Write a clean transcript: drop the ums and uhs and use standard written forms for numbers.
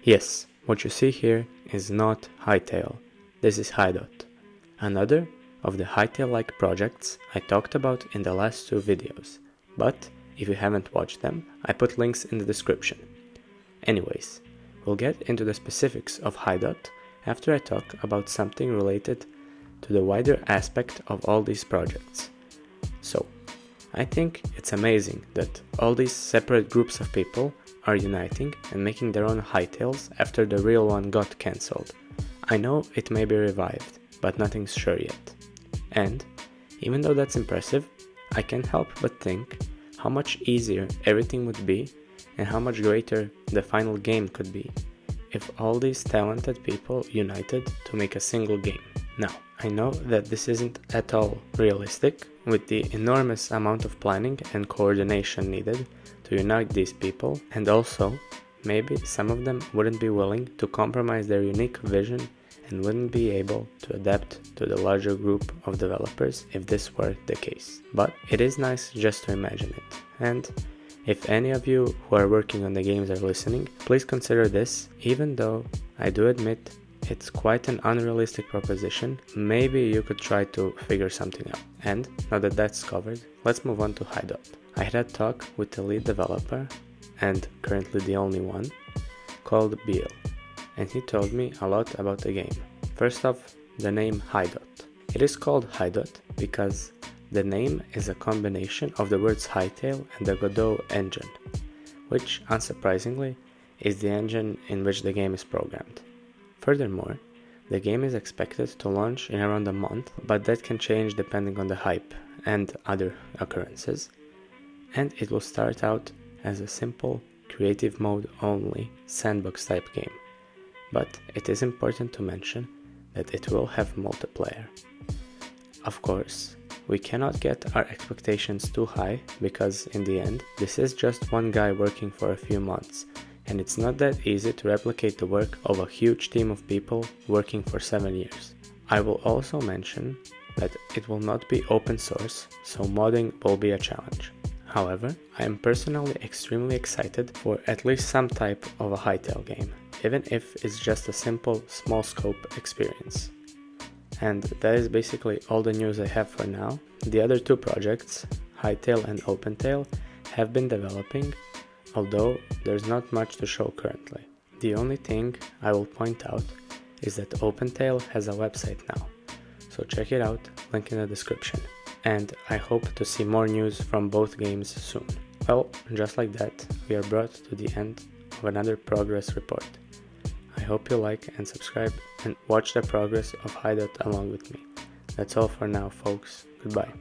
Yes, what you see here is not Hytale. This is Hydot, another of the Hytale-like projects I talked about in the last two videos, but if you haven't watched them, I put links in the description. Anyways, we'll get into the specifics of Hydot after I talk about something related to the wider aspect of all these projects. So, I think it's amazing that all these separate groups of people are uniting and making their own Hytales after the real one got cancelled. I know it may be revived, but nothing's sure yet. And, even though that's impressive, I can't help but think how much easier everything would be and how much greater the final game could be if all these talented people united to make a single game. Now, I know that this isn't at all realistic with the enormous amount of planning and coordination needed to unite these people, and also maybe some of them wouldn't be willing to compromise their unique vision and wouldn't be able to adapt to the larger group of developers if this were the case. But it is nice just to imagine it, and if any of you who are working on the games are listening, please consider this. Even though I do admit it's quite an unrealistic proposition, maybe you could try to figure something out. And now that that's covered, let's move on to Hydot. I had a talk with the lead developer, and currently the only one, called Bill, and he told me a lot about the game. First off, the name Hydot. It is called Hydot because the name is a combination of the words Hytale and the Godot engine, which, unsurprisingly, is the engine in which the game is programmed. Furthermore, the game is expected to launch in around a month, but that can change depending on the hype and other occurrences, and it will start out as a simple creative mode only sandbox type game, but it is important to mention that it will have multiplayer. Of course, we cannot get our expectations too high because in the end, this is just one guy working for a few months, and it's not that easy to replicate the work of a huge team of people working for 7 years. I will also mention that it will not be open source, so modding will be a challenge. However, I am personally extremely excited for at least some type of a Hytale game, even if it's just a simple, small scope experience. And that is basically all the news I have for now. The other two projects, Hytale and OpenTale, have been developing, although there's not much to show currently. The only thing I will point out is that OpenTale has a website now, so check it out, link in the description. And I hope to see more news from both games soon. Well, just like that, we are brought to the end of another progress report. I hope you like and subscribe and watch the progress of Hydot along with me. That's all for now, folks. Goodbye.